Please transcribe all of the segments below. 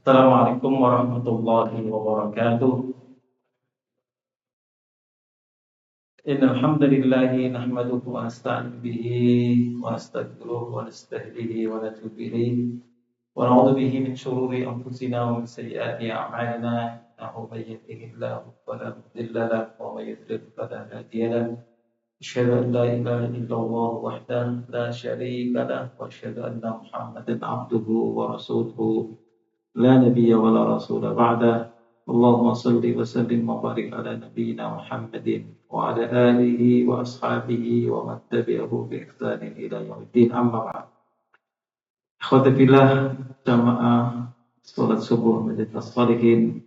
Assalamualaikum warahmatullahi wabarakatuh. Innal hamdalillah nahmaduhu wa nasta'inu bihi wa nastaghfiruh wa nastahdihi wa natubu ilayh wa na'udzu bihi min shururi anfusina wa min sayyiati a'malina. Innahu may yahdihillahu fala mudilla lahu wa may yudlil fala hadiya lahu. Asyhadu an la ilaha illallah wahdahu la syarika lahu wa asyhadu anna Muhammadan 'abduhu wa rasuluhu. لا نبي ولا رسول بعده. اللهم صل وسلم وبارك على نبينا محمد وعلى آله وأصحابه ومن تبعه بإحسان إلى يوم الدين. أما بعد. Ikhwati fillah, jamaah salat subuh Masjid As-Shalihin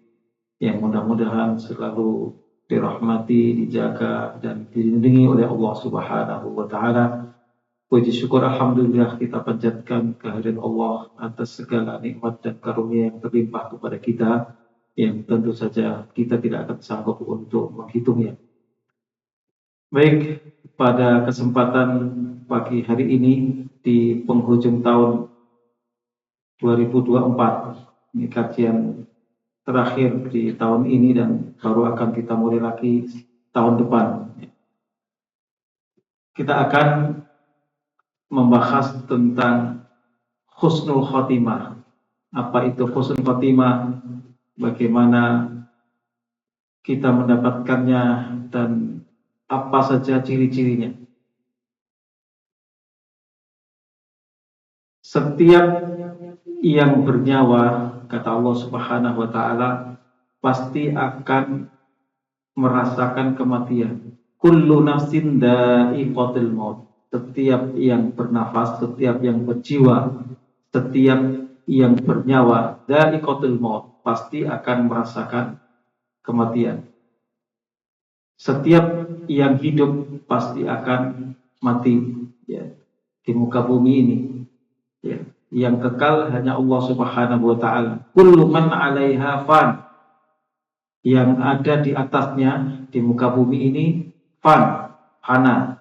yang mudah-mudahan selalu dirahmati, dijaga dan dilindungi oleh Allah Subhanahu wa taala. Puji syukur alhamdulillah kita panjatkan kehadiran Allah atas segala nikmat dan karunia yang terlimpah kepada kita, yang tentu saja kita tidak akan sanggup untuk menghitungnya. Baik, pada kesempatan pagi hari ini di penghujung tahun 2024, ini kajian terakhir di tahun ini dan baru akan kita mulai lagi tahun depan. Kita akan membahas tentang husnul khotimah. Apa itu husnul khotimah? Bagaimana kita mendapatkannya dan apa saja ciri-cirinya? Setiap yang bernyawa, kata Allah Subhanahu wa taala, pasti akan merasakan kematian. Kullu nafsin dha'iqatul maut. Setiap yang bernafas, setiap yang berjiwa, setiap yang bernyawa, dha'iqatul maut, pasti akan merasakan kematian. Setiap yang hidup pasti akan mati, ya, di muka bumi ini, ya. Yang kekal hanya Allah Subhanahu wa taala. Kullu man 'alaiha fan. Yang ada di atasnya di muka bumi ini fan, fana,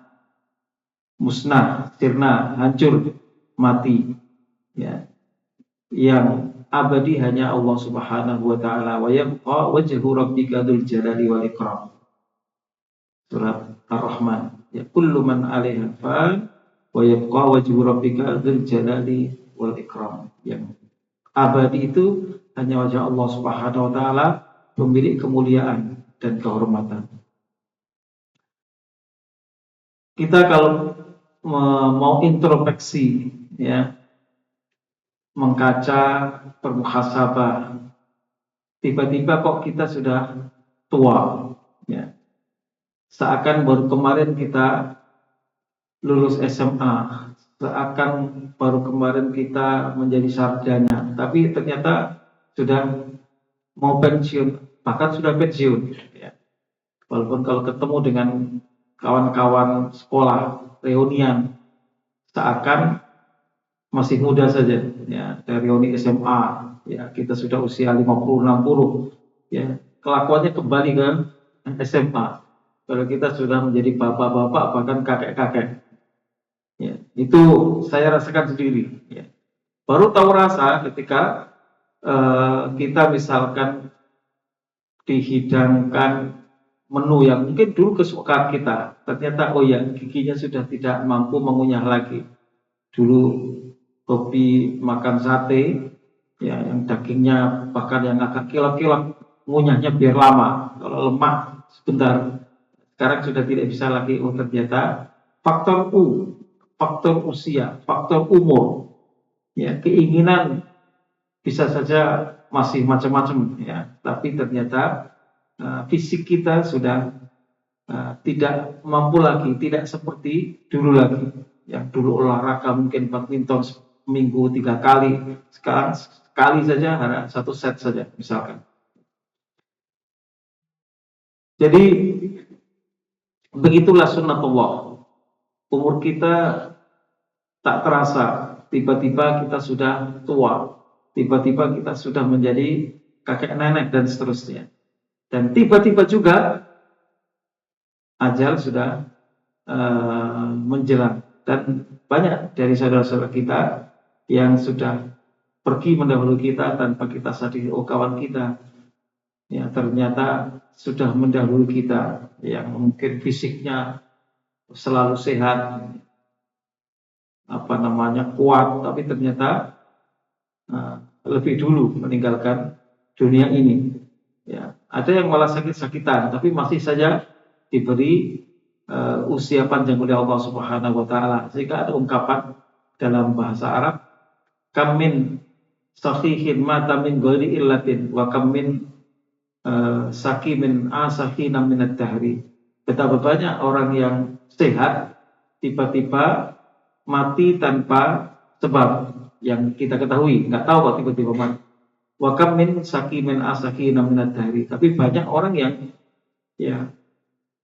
musnah, sirna, hancur, mati, ya. Yang abadi hanya Allah Subhanahu wa taala. Wa yabqa wajhu rabbika dzul jalali wal ikram. Surat Ar-Rahman. Ya, kullu man 'alaiha fan wa yabqa wajhu rabbika dzul jalali wal ikram. Yang abadi itu hanya wajah Allah Subhanahu wa taala, pemilik kemuliaan dan kehormatan. Kita kalau mau introspeksi, ya, mengkaca, bermuhasabah, tiba-tiba kok kita sudah tua, ya. Seakan baru kemarin kita lulus SMA, seakan baru kemarin kita menjadi sarjana, tapi ternyata sudah mau pensiun, bahkan sudah pensiun, ya. Walaupun kalau ketemu dengan kawan-kawan sekolah, reunian, seakan masih muda saja, ya. Dari reuni SMA, ya, kita sudah usia 50-60, ya. Kelakuannya kembali ke SMA. Kalau kita sudah menjadi bapak-bapak, bahkan kakek-kakek, ya. Itu saya rasakan sendiri, ya. Baru tahu rasa ketika kita misalkan dihidangkan menu yang mungkin dulu kesukaan kita, ternyata oh ya, giginya sudah tidak mampu mengunyah lagi. Dulu hobi makan sate, ya, yang dagingnya bahkan yang agak kilap-kilap, ngunyahnya biar lama, kalau lemak sebentar. Sekarang sudah tidak bisa lagi. Oh, ternyata faktor faktor usia, faktor umur, ya, keinginan bisa saja masih macam-macam, ya, tapi ternyata fisik kita sudah tidak mampu lagi, tidak seperti dulu lagi. Yang dulu olahraga mungkin badminton seminggu 3 kali, sekarang sekali saja, hanya 1 set saja misalkan. Jadi begitulah sunnatullah. Umur kita tak terasa, tiba-tiba kita sudah tua, tiba-tiba kita sudah menjadi kakek nenek dan seterusnya. Dan tiba-tiba juga ajal sudah menjelang. Dan banyak dari saudara-saudara kita yang sudah pergi mendahului kita tanpa kita sadari, oh kawan kita ya ternyata sudah mendahului kita, yang mungkin fisiknya selalu sehat, kuat, tapi ternyata lebih dulu meninggalkan dunia ini. Ya, ada yang malah sakit-sakitan, tapi masih saja diberi usia panjang oleh Allah Subhanahu Wa Taala. Sehingga ada ungkapan dalam bahasa Arab, kam min sahihin mata min ghairi illatin wa kam min sakimin asahina minad dahri. Betapa banyak orang yang sehat tiba-tiba mati tanpa sebab yang kita ketahui, nggak tahu kok tiba-tiba mati. Wa kam min sakimin asahina minad dahri. Tapi banyak orang yang ya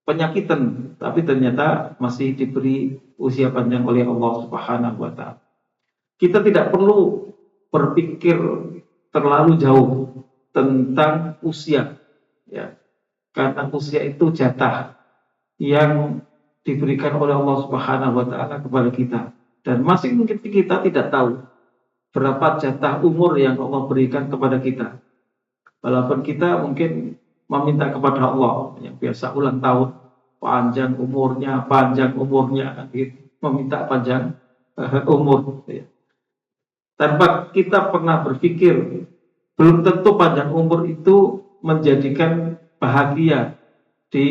penyakitan, tapi ternyata masih diberi usia panjang oleh Allah Subhanahu Wa Taala. Kita tidak perlu berpikir terlalu jauh tentang usia, ya, karena usia itu jatah yang diberikan oleh Allah Subhanahu Wa Taala kepada kita, dan masing mungkin kita tidak tahu berapa jatah umur yang Allah berikan kepada kita. Walaupun kita mungkin meminta kepada Allah yang biasa ulang tahun, panjang umurnya, gitu, meminta panjang umur, ya. Tanpa kita pernah berpikir, belum tentu panjang umur itu menjadikan bahagia di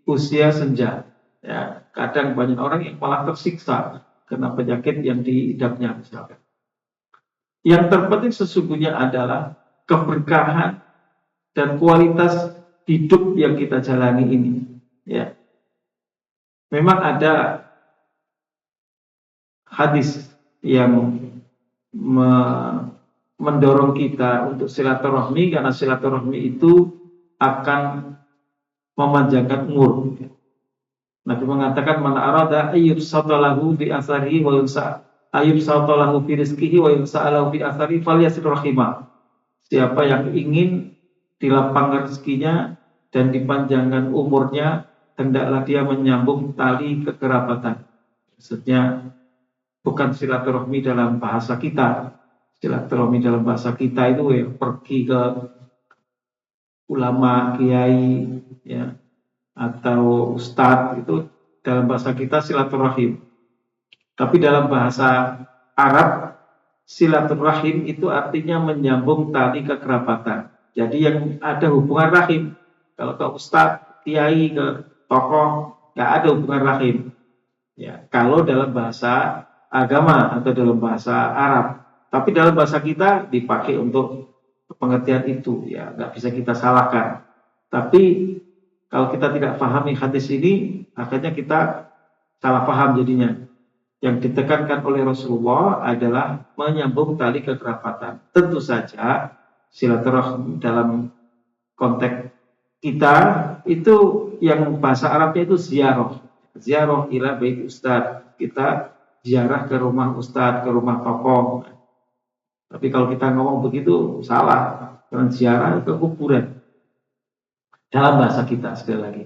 usia senja. Ya, kadang banyak orang yang malah tersiksa karena penyakit yang diidapnya misalkan. Yang terpenting sesungguhnya adalah keberkahan dan kualitas hidup yang kita jalani ini. Ya, memang ada hadis yang mendorong kita untuk silaturahmi, karena silaturahmi itu akan memanjangkan umur. Nabi mengatakan, man arada ayyub satalahu bi asarihi wa yunsa ayyub satalahu fi rizqihi wa yunsa'alahu bi asarihi falyasil rahimah. Siapa yang ingin dilapangkan rezekinya dan dipanjangkan umurnya, hendaklah dia menyambung tali kekerabatan. Maksudnya bukan silaturahmi dalam bahasa kita. Silaturahmi dalam bahasa kita itu ya pergi ke ulama, kiai, ya, atau ustadz, itu dalam bahasa kita silaturahim. Tapi dalam bahasa Arab, silaturahim itu artinya menyambung tali kekerabatan. Jadi yang ada hubungan rahim. Kalau ke ustadz, kiai, ke tokoh, nggak ada hubungan rahim. Ya, kalau dalam bahasa agama atau dalam bahasa Arab, tapi dalam bahasa kita dipakai untuk pengertian itu, ya nggak bisa kita salahkan. Tapi kalau kita tidak pahami hadis ini, akhirnya kita salah paham jadinya. Yang ditekankan oleh Rasulullah adalah menyambung tali kekerabatan. Tentu saja silaturahmi dalam konteks kita itu yang bahasa Arabnya itu ziarah ila bait ustad. Kita ziarah ke rumah ustadz, ke rumah tokoh. Tapi kalau kita ngomong begitu salah, karena ziarah ke kuburan. Dalam bahasa kita sekali lagi.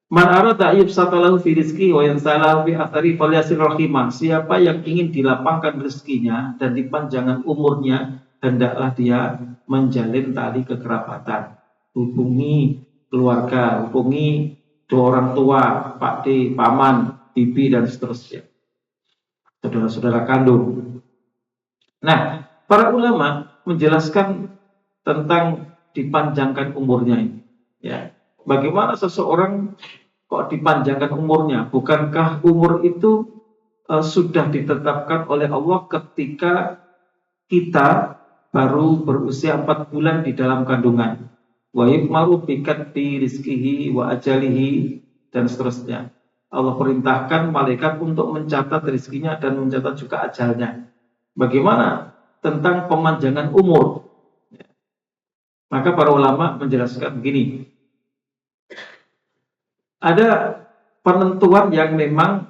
Man arada yubsatalahu fi rizqi wa yansalahu fi athari falyasil rahimah. Siapa yang ingin dilapangkan rezekinya dan dipanjangkan umurnya, hendaklah dia menjalin tali kekerabatan. Hubungi keluarga, hubungi dua orang tua, Pak D, paman, bibi, dan seterusnya. Saudara-saudara kandung. Nah, para ulama menjelaskan tentang dipanjangkan umurnya ini. Ya, bagaimana seseorang kok dipanjangkan umurnya? Bukankah umur itu sudah ditetapkan oleh Allah ketika kita baru berusia 4 bulan di dalam kandungan? Wa yukmaru bikat bi rizkihi wa ajalihi, dan seterusnya. Allah perintahkan malaikat untuk mencatat rezekinya dan mencatat juga ajalnya. Bagaimana tentang pemanjangan umur? Maka para ulama menjelaskan begini. Ada penentuan yang memang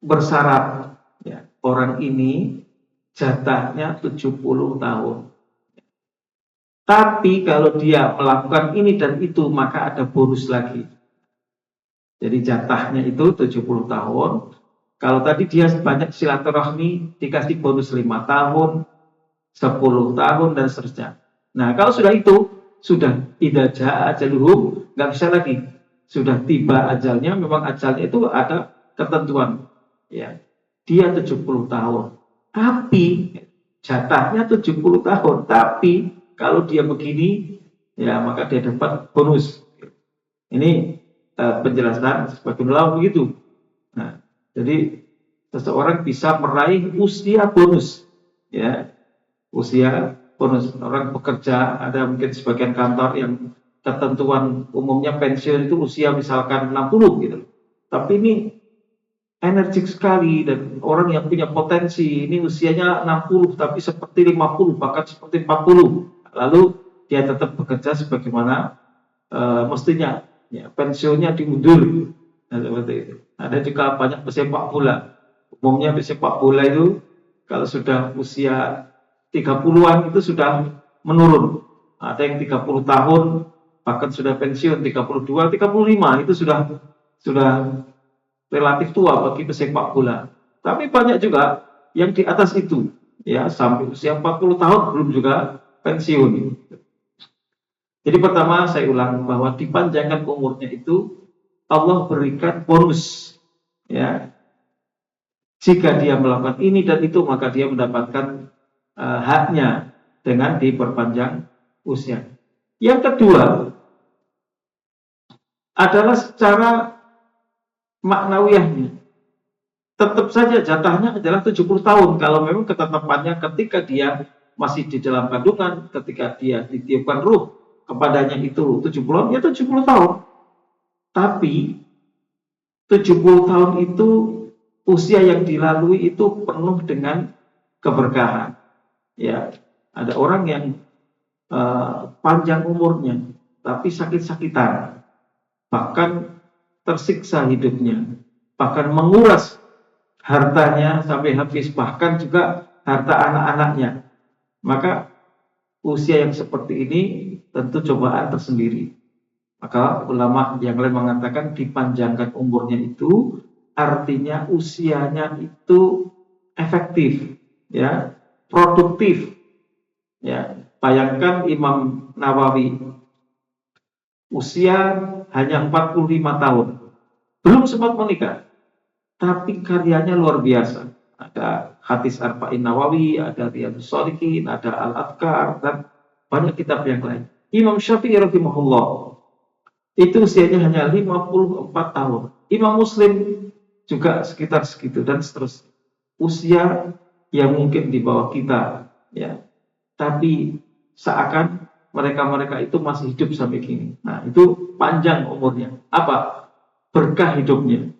bersyarat. Ya, orang ini jatahnya 70 tahun. Tapi kalau dia melakukan ini dan itu, maka ada bonus lagi. Jadi jatahnya itu 70 tahun. Kalau tadi dia banyak silaturahmi, dikasih bonus 5 tahun, 10 tahun, dan seterusnya. Nah, kalau sudah itu, sudah idza jaa ajaluhum, nggak bisa lagi. Sudah tiba ajalnya, memang ajalnya itu ada ketentuan. Ya, dia 70 tahun. Tapi, jatahnya 70 tahun. Tapi, kalau dia begini, ya maka dia dapat bonus. Ini penjelasan sebagai ulama begitu. Nah, jadi seseorang bisa meraih usia bonus, ya, usia bonus. Orang bekerja, ada mungkin sebagian kantor yang ketentuan umumnya pensiun itu usia misalkan 60 gitu. Tapi ini energik sekali dan orang yang punya potensi, ini usianya 60 tapi seperti 50 bahkan seperti 40. Lalu dia tetap bekerja sebagaimana mestinya, ya, pensiunnya diundur. Nah, seperti itu. Ada juga banyak pesepak bola. Umumnya pesepak bola itu kalau sudah usia 30-an itu sudah menurun. Ada yang 30 tahun bahkan sudah pensiun, 32, 35 itu sudah relatif tua bagi pesepak bola. Tapi banyak juga yang di atas itu, ya, sampai usia 40 tahun belum juga pensiun. Jadi pertama saya ulang bahwa dipanjangkan umurnya itu Allah berikan bonus, ya. Jika dia melakukan ini dan itu maka dia mendapatkan haknya dengan diperpanjang usia. Yang kedua adalah secara maknawiyahnya. Tetap saja jatahnya adalah 70 tahun kalau memang ketetapannya ketika dia masih di dalam kandungan, ketika dia ditiupkan ruh kepadanya itu 70, ya 70 tahun. Tapi 70 tahun itu usia yang dilalui itu penuh dengan keberkahan. Ya, ada orang yang panjang umurnya tapi sakit-sakitan, bahkan tersiksa hidupnya, bahkan menguras hartanya sampai habis, bahkan juga harta anak-anaknya. Maka usia yang seperti ini tentu cobaan tersendiri. Maka ulama yang lain mengatakan dipanjangkan umurnya itu artinya usianya itu efektif, ya, produktif. Ya, bayangkan Imam Nawawi usia hanya 45 tahun, belum sempat menikah, tapi karyanya luar biasa. Ada Hadis Arba'in Nawawi, ada Riyadhus Shalihin, ada Al-Adhkar, dan banyak kitab yang lain. Imam Syafi'i rahimahullah itu usianya hanya 54 tahun. Imam Muslim juga sekitar segitu dan seterusnya. Usia yang mungkin di bawah kita, ya. Tapi seakan mereka-mereka itu masih hidup sampai kini. Nah, itu panjang umurnya. Apa? Berkah hidupnya.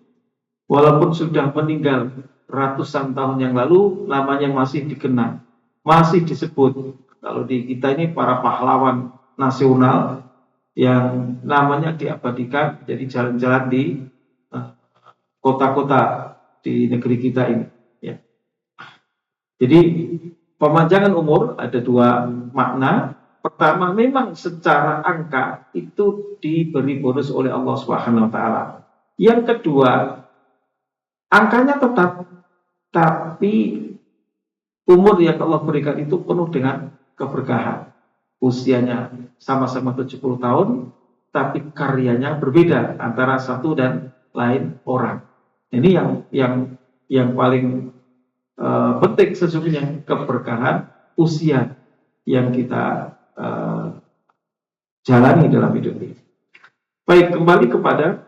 Walaupun sudah meninggal ratusan tahun yang lalu, namanya masih dikenang, masih disebut. Kalau di kita ini para pahlawan nasional yang namanya diabadikan jadi jalan-jalan di kota-kota di negeri kita ini. Ya. Jadi pemanjangan umur ada dua makna. Pertama, memang secara angka itu diberi bonus oleh Allah Subhanahu wa taala. Yang kedua, angkanya tetap, tapi umur yang Allah berikan itu penuh dengan keberkahan. Usianya sama-sama 70 tahun, tapi karyanya berbeda antara satu dan lain orang. Ini yang paling penting sesungguhnya, keberkahan usia yang kita jalani dalam hidup ini. Baik, kembali kepada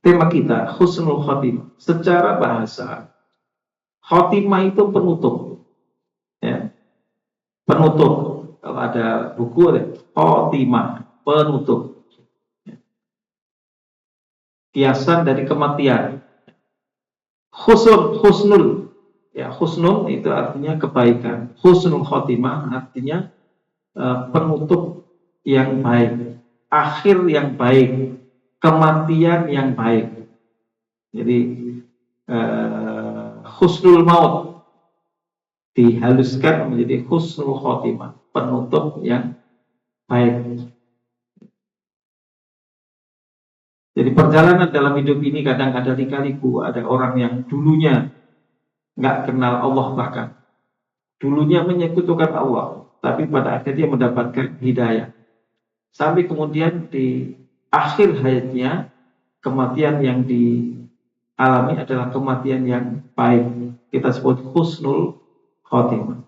tema kita, husnul khotimah. Secara bahasa, khotimah itu penutup, ya. Penutup. Kalau ada buku ada khotimah, penutup. Kiasan dari kematian. Husnul, ya, husnul itu artinya kebaikan. Husnul khotimah artinya penutup yang baik, akhir yang baik, kematian yang baik. Jadi husnul maut dihaluskan menjadi husnul khotimah, penutup yang baik. Jadi perjalanan dalam hidup ini kadang ada lika-liku, ada orang yang dulunya nggak kenal Allah, bahkan dulunya menyekutukan Allah, tapi pada akhirnya mendapatkan hidayah. Sampai kemudian di akhir hayatnya, kematian yang dialami adalah kematian yang baik. Kita sebut husnul khotimah.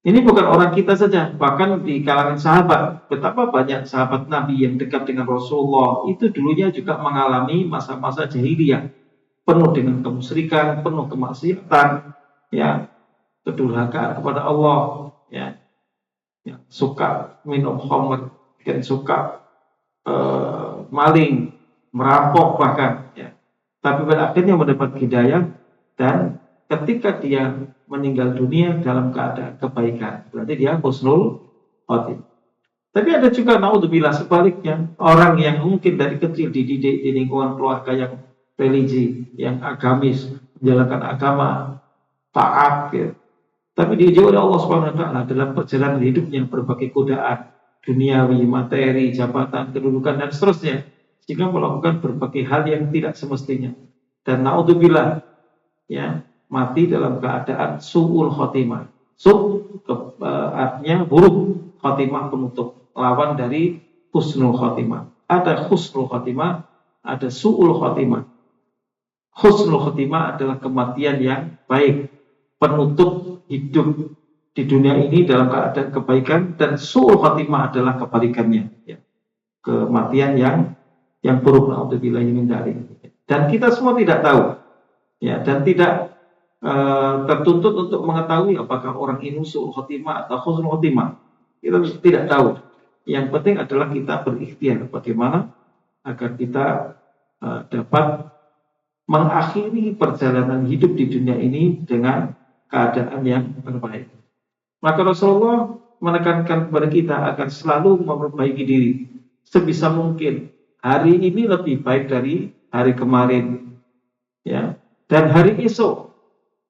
Ini bukan orang kita saja, bahkan di kalangan sahabat. Betapa banyak sahabat Nabi yang dekat dengan Rasulullah itu dulunya juga mengalami masa-masa jahiliyah, penuh dengan kemusyrikan, penuh kemaksiatan, ya, kedurhakaan kepada Allah, ya, suka minum khamr, dan suka maling, merampok bahkan, ya. Tapi pada akhirnya mendapat hidayah, dan ketika dia meninggal dunia dalam keadaan kebaikan, berarti dia husnul khotimah. Tapi ada juga naudzubillah sebaliknya, orang yang mungkin dari kecil dididik di lingkungan keluarga yang religi, yang agamis, menjalankan agama, taat, ya. Tapi diuji oleh Allah Subhanahu wa taala dalam perjalanan hidupnya berbagai godaan duniawi, materi, jabatan, kedudukan dan seterusnya, sehingga melakukan berbagai hal yang tidak semestinya. Dan naudzubillah, ya, mati dalam keadaan su'ul khotimah. Artinya buruk, khotimah penutup, lawan dari husnul khotimah. Ada husnul khotimah, ada su'ul khotimah. Husnul khotimah adalah kematian yang baik, penutup hidup di dunia ini dalam keadaan kebaikan, dan su'ul khotimah adalah kebalikannya, ya, kematian yang buruk, naudzubillahi min dzalik. Dan kita semua tidak tahu, ya, dan tidak tertuntut untuk mengetahui apakah orang ini su'ul khotimah atau husnul khotimah. Kita tidak tahu. Yang penting adalah kita berikhtiar bagaimana agar kita dapat mengakhiri perjalanan hidup di dunia ini dengan keadaan yang terbaik. Maka Rasulullah menekankan kepada kita agar selalu memperbaiki diri sebisa mungkin. Hari ini lebih baik dari hari kemarin, ya, dan hari esok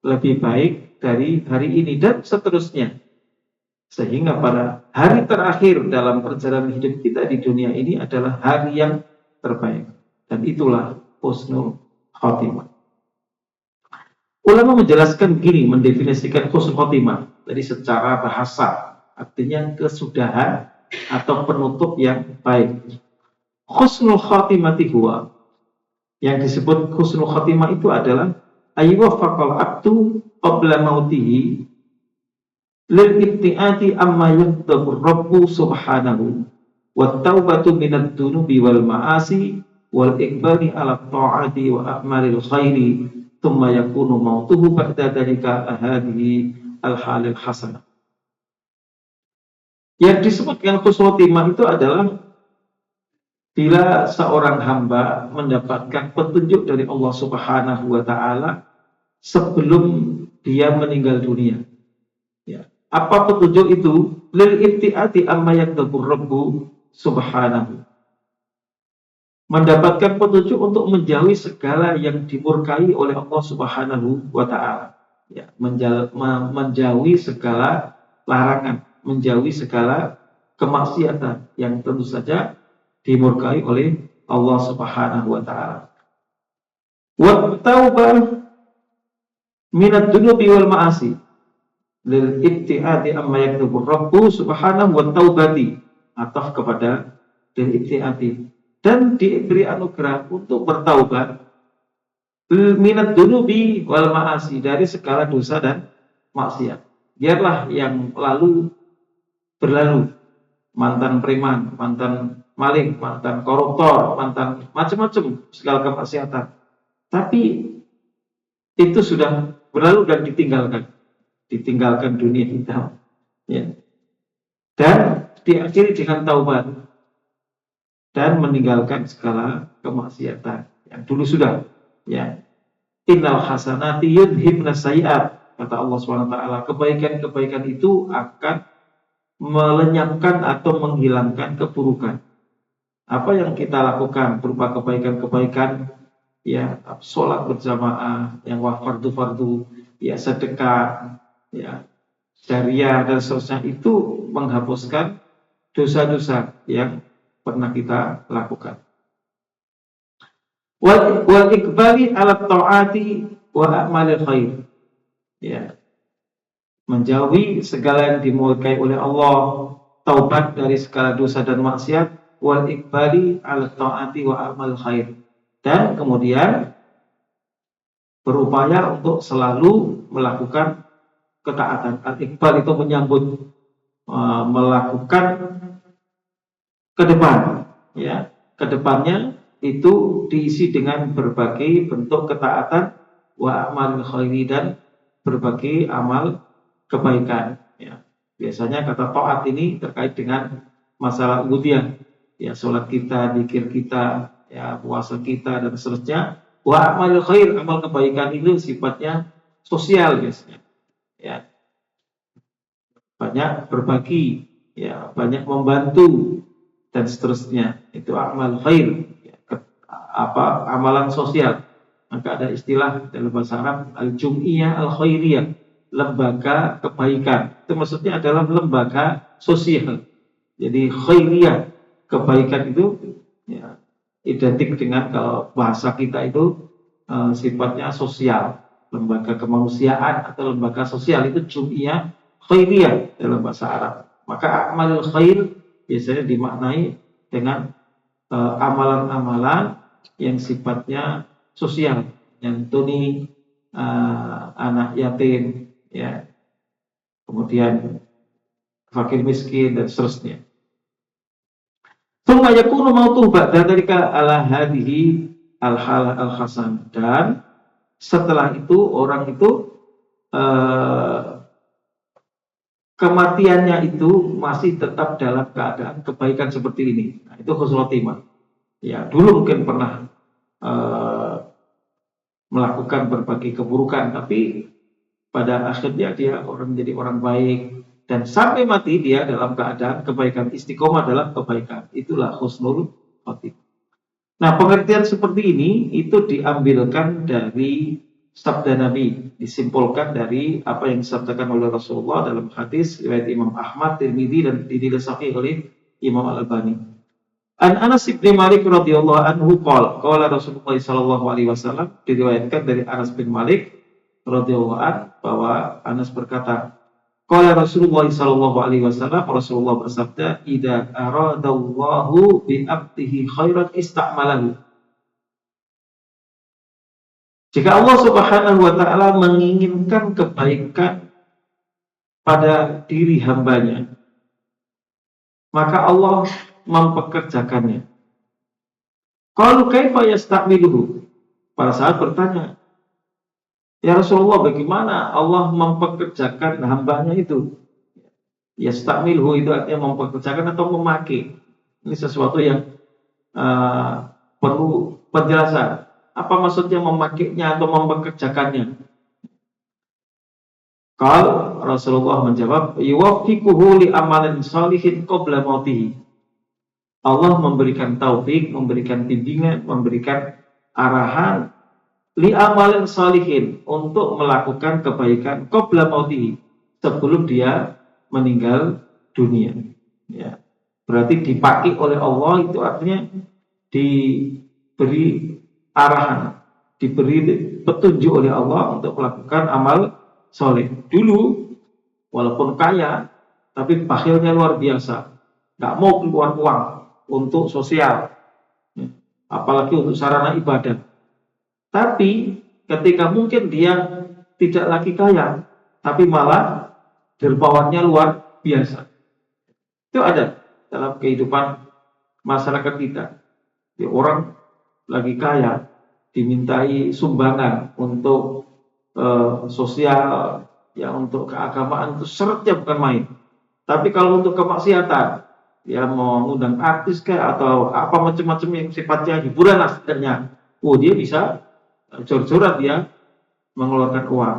lebih baik dari hari ini, dan seterusnya, sehingga pada hari terakhir dalam perjalanan hidup kita di dunia ini adalah hari yang terbaik, dan itulah husnul khotimah. Ulama menjelaskan begini, mendefinisikan husnul khotimah dari secara bahasa, artinya kesudahan atau penutup yang baik. Husnul khotimati huwa, yang disebut husnul khotimah itu adalah ayyuwaffaqal abdu qabla mautihi lil ibtiati amma yaqdabu rabbu subhanahu wa taubatu minad dunubi wal ma'asi wal iqbali ala ta'ati wa a'malil khairi thumma yakunu mautuhu ba'da dhalika hadhihi al halil hasanah. Yang disebut dengan husnul khotimah itu adalah bila seorang hamba mendapatkan petunjuk dari Allah Subhanahu wa taala sebelum dia meninggal dunia. Ya. Apa petunjuk itu? Lil ibtiati amma yaqdabu rabbu subhanahu. Mendapatkan petunjuk untuk menjauhi segala yang dimurkai oleh Allah Subhanahu wa taala. Ya, menjauhi segala larangan, menjauhi segala kemaksiatan yang tentu saja dimurkai oleh Allah Subhanahu wa taala. Wa taubah minad dunubi wal ma'asi lil ibtiadi amma yaktubu rabbu subhanahu wa taubati, ataf kepada lil ibtiadi, dan diberi anugerah untuk bertaubat minad dunubi wal ma'asi, dari segala dosa dan maksiat. Biarlah yang lalu berlalu, mantan preman, mantan maling, mantan koruptor, mantan macam-macam segala kemaksiatan, tapi itu sudah berlalu dan ditinggalkan dunia kita, ya. Dan diakhiri dengan taubat dan meninggalkan segala kemaksiatan yang dulu sudah, ya. Innal hasanati yudhibna sayiat, kata Allah SWT, kebaikan-kebaikan itu akan melenyapkan atau menghilangkan keburukan. Apa yang kita lakukan berupa kebaikan-kebaikan, ya, sholat berjamaah, yang fardu-fardu, ya, sedekah, ya, syariah dan seterusnya, itu menghapuskan dosa-dosa yang pernah kita lakukan. wal ikbali ala taati wa a'malil khair. Ya, menjauhi segala yang dimurkai oleh Allah, taubat dari segala dosa dan maksiat, wal ikbali ala taati wa a'malil khair. Dan kemudian berupaya untuk selalu melakukan ketaatan. Al-iqbal itu menyambut, melakukan ke depan, ya. Ke depannya itu diisi dengan berbagai bentuk ketaatan wa amal khairi dan berbagai amal kebaikan, ya. Biasanya kata taat ini terkait dengan masalah ubudiyah, ya, salat kita, zikir kita, ya, puasa kita dan seterusnya. Wa amal khair, amal kebaikan itu sifatnya sosial biasanya, ya. Banyak berbagi, ya, banyak membantu dan seterusnya. Itu amal khair, ya, amalan sosial. Maka ada istilah dalam bahasa Arab al-jum'iyah al-khairiyah, lembaga kebaikan. Itu maksudnya adalah lembaga sosial. Jadi khairiyah, kebaikan itu, ya, identik dengan, kalau bahasa kita itu sifatnya sosial, lembaga kemanusiaan atau lembaga sosial, itu jum'iyah khairiyah dalam bahasa Arab. Maka amal khair biasanya dimaknai dengan amalan-amalan yang sifatnya sosial, yang tuni anak yatim, ya, kemudian fakir miskin dan seterusnya. Tsumma yakunu mautuh ba'da dzalika ala hadhihi al-hal al-hasan. Dan setelah itu orang itu kematiannya itu masih tetap dalam keadaan kebaikan seperti ini. Nah, itu husnul khotimah. Ya, dulu mungkin pernah melakukan berbagai keburukan, tapi pada akhirnya dia menjadi orang baik, dan sampai mati dia dalam keadaan kebaikan, istiqomah dalam kebaikan. Itulah husnul khotimah. Nah, pengertian seperti ini itu diambilkan dari sabda Nabi, disimpulkan dari apa yang disampaikan oleh Rasulullah dalam hadis riwayat Imam Ahmad, Tirmidzi, dan dinilai sahih oleh Imam Al-Albani. An Anas bin Malik radhiyallahu anhu qala Rasulullah sallallahu alaihi wasallam, diriwayatkan dari Anas bin Malik radhiyallahu anhu bahwa Anas berkata, qala Rasulullah sallallahu alaihi wasallam, Rasulullah bersabda, idza aradallahu bi 'abdihi khairan ista'malahu. Jika Allah Subhanahu wa taala menginginkan kebaikan pada diri hambanya, maka Allah mempekerjakannya. Qalu kaifa yasta'miluhu? Para sahabat bertanya, ya Rasulullah, bagaimana Allah mempekerjakan hambanya itu? Yasta'miluhu itu artinya mempekerjakan atau memakai. Ini sesuatu yang perlu penjelasan. Apa maksudnya memakainya atau mempekerjakannya? Kalau Rasulullah menjawab, yuwaffiquhu li amalin shalihin qabla mautihi. Allah memberikan taufik, memberikan bimbingan, memberikan arahan li amalin shalihin, untuk melakukan kebaikan qabla mautihi, sebelum dia meninggal dunia. Ya. Berarti dipakai oleh Allah itu artinya diberi arahan, diberi petunjuk oleh Allah untuk melakukan amal soleh. Dulu walaupun kaya, tapi bakhilnya luar biasa, nggak mau keluar uang untuk sosial, apalagi untuk sarana ibadah. Tapi ketika mungkin dia tidak lagi kaya, tapi malah dermawannya luar biasa, itu ada dalam kehidupan masyarakat kita. Jadi orang lagi kaya dimintai sumbangan untuk sosial, ya, untuk keagamaan, itu syaratnya bukan main. Tapi kalau untuk kemaksiatan, ya, mau mengundang artis kayak atau apa macam-macam yang sifatnya hiburan lah setidaknya, dia bisa jor-joran dia mengeluarkan uang.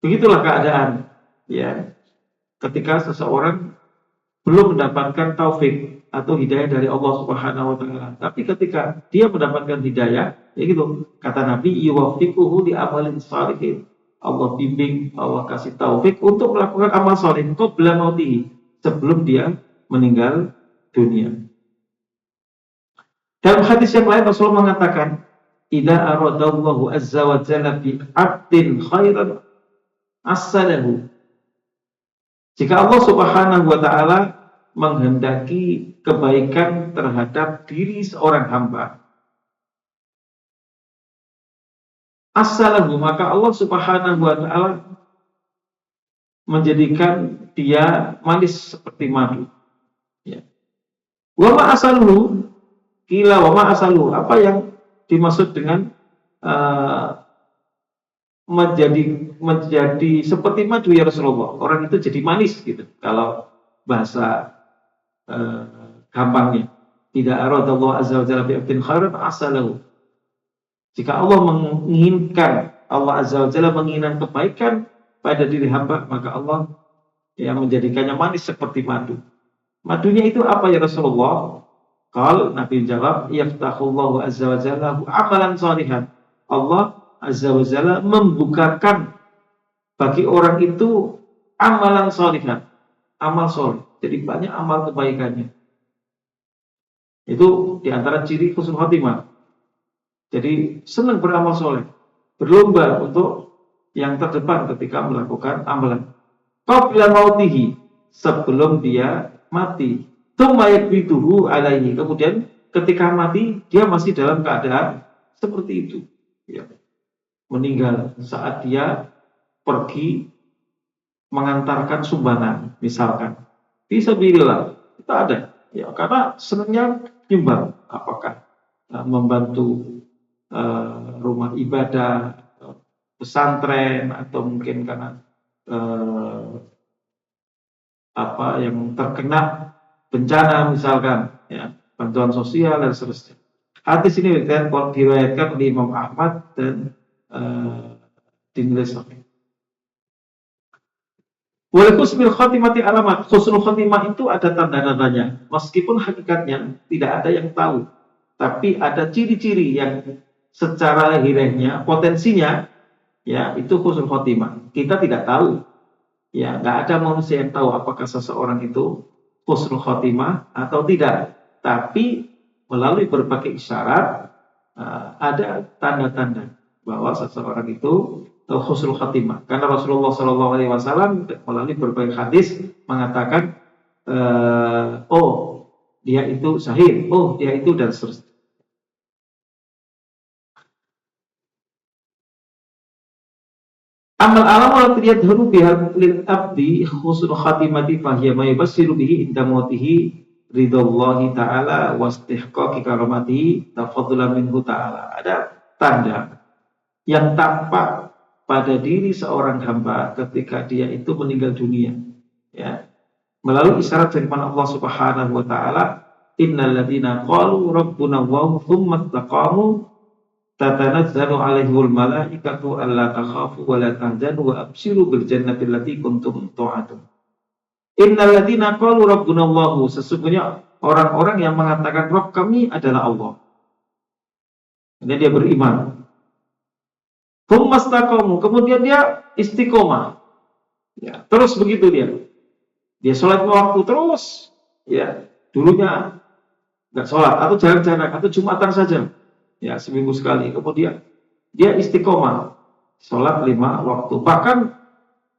Begitulah keadaan, ya, ketika seseorang belum mendapatkan taufik atau hidayah dari Allah Subhanahu wa taala. Tapi ketika dia mendapatkan hidayah, ya gitu, kata Nabi, yuwaffiquhu li amalin shalihin. Allah bimbing, Allah kasih taufik untuk melakukan amal saleh qabla mautihi, sebelum dia meninggal dunia. Dalam hadis yang lain Rasulullah mengatakan, "Idza aradallahu azza wa jalla bi 'abdin khairan asalahu." Jika Allah Subhanahu wa taala menghendaki kebaikan terhadap diri seorang hamba, asalahu, maka Allah Subhanahu wa taala menjadikan dia manis seperti madu. Ya. Wa ma asaluhu, kila wa ma asaluhu, apa yang dimaksud dengan menjadi seperti madu ya Rasulullah? Orang itu jadi manis gitu. Kalau bahasa gampangnya, tidak aradallahu azza wa jalla bi abdin khairan asalahu. Jika Allah menginginkan, Allah azza wa jalla menginginkan kebaikan pada diri hamba, maka Allah yang menjadikannya manis seperti madu. Madunya itu apa ya Rasulullah? Kalau Nabi jawab, yaftahullahu azza wa jalla amalan shalihan. Allah azza wa jalla membukakan bagi orang itu amalan shalihan, amal soleh. Jadi banyak amal kebaikannya. Itu diantara ciri husnul khotimah. Jadi senang beramal soleh, berlomba untuk yang terdepan ketika melakukan amalan. Qabla mautihi, sebelum dia mati. Tsumma yakbiduhu alaihi, kemudian ketika mati dia masih dalam keadaan seperti itu. Ya. Meninggal saat dia pergi mengantarkan sumbangan, misalkan. Fisabilillah, itu ada. Ya, karena senangnya nyumbang, apakah membantu rumah ibadah, pesantren, atau mungkin karena yang terkena bencana misalkan, ya, bantuan sosial dan seterusnya. Hadis ini diriwayatkan oleh Imam Ahmad dan dinilai sahih. Wal husnul khotimati alamat. Husnul khotimah itu ada tanda-tandanya, meskipun hakikatnya tidak ada yang tahu, tapi ada ciri-ciri yang secara lahiriahnya, potensinya, ya, itu husnul khotimah. Kita tidak tahu, ya, nggak ada manusia yang tahu apakah seseorang itu husnul khotimah atau tidak. Tapi melalui berbagai isyarat ada tanda-tanda bahwa seseorang itu husnul khotimah. Karena Rasulullah SAW melalui berbagai hadis mengatakan, oh dia itu syahid, oh dia itu, dan seterusnya. Amal alam yadhuru biha lil abdi husnul khatimati fahiya ma yubassiru bihi inda mautihi ridallahi ta'ala wa istihqaqi karamatihi tafaddulan minhu ta'ala. Ada tanda yang tampak pada diri seorang hamba ketika dia itu meninggal dunia, ya, melalui isyarat firman Allah Subhanahu wa taala, innal ladzina qalu rabbuna Allahu tsumma istaqamu tatanazzalu alaihimul malaikatu alla takhafu wa la tahzanu wa abshiru bil jannati allati kuntum tu'adun. Innal ladzina qalu rabbuna Allahu, sesungguhnya orang-orang yang mengatakan Rabb kami adalah Allah. Ini dia beriman. Tsumma kemudian dia istiqomah. Ya, terus begitu dia. Dia sholat waktu terus. Ya, dulunya nggak sholat atau jarang-jarang atau Jumatan saja. Ya, seminggu sekali. Kemudian dia istiqomah, sholat 5 waktu. Bahkan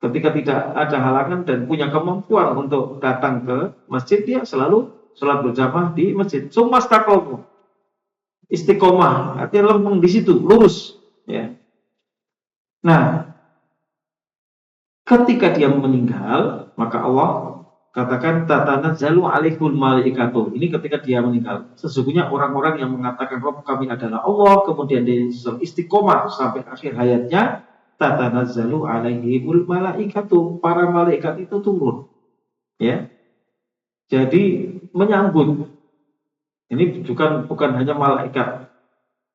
ketika tidak ada halangan dan punya kemampuan untuk datang ke masjid, dia selalu sholat berjamaah di masjid. Tsumma istiqomah, artinya lempeng di situ, lurus. Ya. Nah, ketika dia meninggal, maka Allah katakan tatanazzalu alaihul malaikatu. Ini ketika dia meninggal. Sesungguhnya orang-orang yang mengatakan Rabb kami adalah Allah, kemudian dia istiqomah sampai akhir hayatnya, tatanazzalu alaihimul malaikatu. Para malaikat itu turun. Ya. Jadi menyambut. Ini bukan hanya malaikat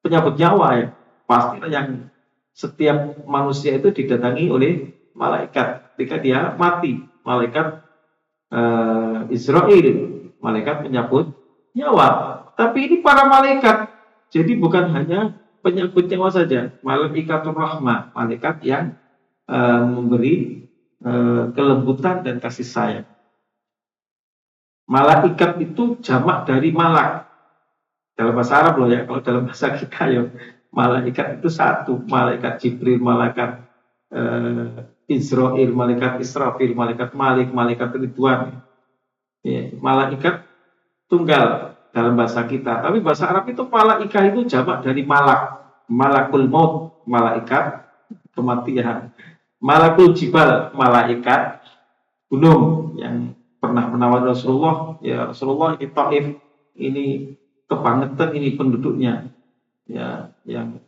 penyambut nyawa, ya. Pasti yang setiap manusia itu didatangi oleh malaikat ketika dia mati. Malaikat Israel, malaikat penyambut nyawa. Tapi ini para malaikat, jadi bukan hanya penyambut nyawa saja. Malaikatur rahmah, malaikat yang memberi kelembutan dan kasih sayang. Malaikat itu jamak dari malak. Dalam bahasa Arab loh ya, kalau dalam bahasa kita ya malaikat itu satu, malaikat Jibril, malaikat Israel, malaikat Israfil, malaikat Malik, malaikat Ridwan. Ya, malaikat tunggal dalam bahasa kita. Tapi bahasa Arab itu malaikat itu jamak dari malak, malakul maut, malaikat kematian. Malakul jibal, malaikat gunung yang pernah menawar Rasulullah. Ya Rasulullah ini Taif, ini kebangetan ini penduduknya. Ya, yang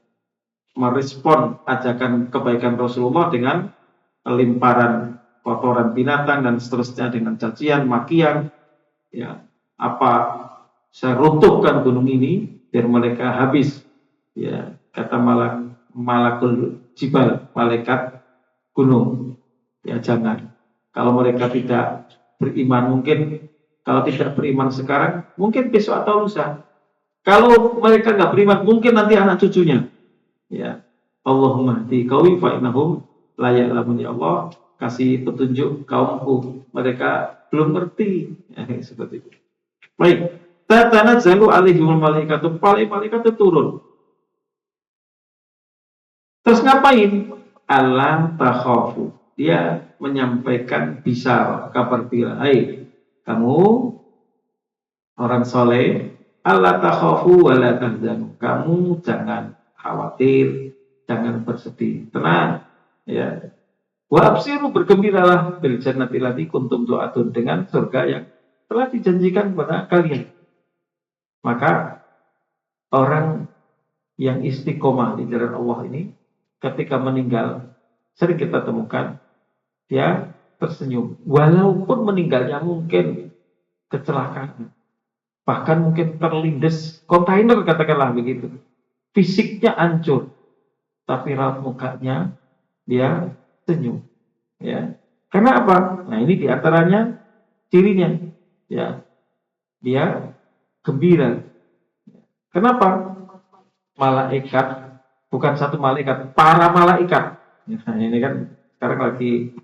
merespon ajakan kebaikan Rasulullah dengan limparan kotoran binatang dan seterusnya, dengan cacian, makian. Ya, apa saya runtuhkan gunung ini biar mereka habis. Ya, kata malakul jibal, malaikat gunung. Ya jangan. Kalau mereka tidak beriman, mungkin kalau tidak beriman sekarang, mungkin besok atau lusa. Kalau mereka nggak beriman, mungkin nanti anak cucunya. Ya, Allahumma hdi qaumi fa innahum la ya'lamun. Ya Allah, kasih petunjuk kaumku, mereka belum ngerti. Ya, seperti itu. Baik, tatanazzalu alaihimul malaikatu, malaikat itu turun. Terus ngapain? Allah takhafu. Dia menyampaikan bisa kabar gembira. Hai, kamu orang soleh, Allah takhafu wa la tahzanu. Kamu jangan khawatir, jangan bersedih, tenang. Ya. Wa absiru, bergembiralah bil jannati lati kuntum tu'atun, dengan surga yang telah dijanjikan kepada kalian. Maka orang yang istiqomah di jalan Allah ini ketika meninggal sering kita temukan dia tersenyum, walaupun meninggalnya mungkin kecelakaan, bahkan mungkin terlindes kontainer katakanlah begitu, fisiknya hancur, tapi raut mukanya dia senyum. Ya, karena apa? Nah ini diantaranya cirinya, ya dia gembira. Kenapa? Malaikat, bukan satu malaikat, para malaikat. Nah, ini kan sekarang lagi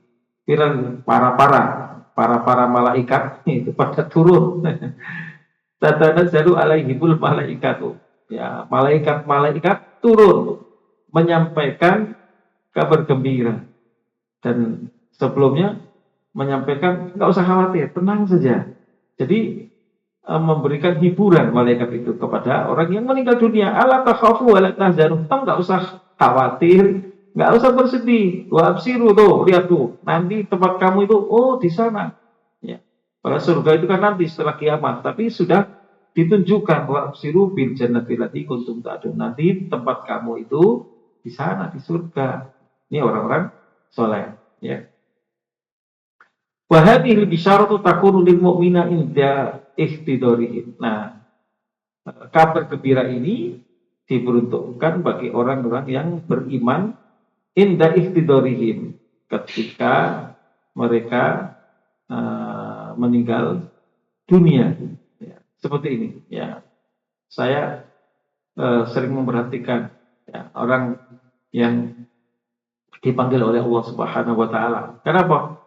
viral, para malaikat itu pada turun. Tatanazzalu alaihimul malaikatu. Ya, malaikat turun menyampaikan kabar gembira, dan sebelumnya menyampaikan nggak usah khawatir, tenang saja. Jadi memberikan hiburan malaikat itu kepada orang yang meninggal dunia. Ala takhafu wa la tahzanu. Nggak usah khawatir, nggak usah bersedih. Wa absiru, tuh lihat tuh, nanti tempat kamu itu di sana. Ya. Pada surga itu kan nanti setelah kiamat, tapi sudah ditunjukkan wa absiru bil jannati lati kuntum ta'dun. Nanti tempat kamu itu di sana, di surga. Ini orang-orang soleh. Ya. Wa hadhil bisyaratu takunu lil mu'mina inda ihtidorihim. Nah, kabar gembira ini diperuntukkan bagi orang-orang yang beriman inda ihtidorihim, ketika mereka meninggal dunia. Ya, seperti ini. Ya, saya sering memperhatikan ya, orang yang dipanggil oleh Allah Subhanahu Wa Taala. Kenapa?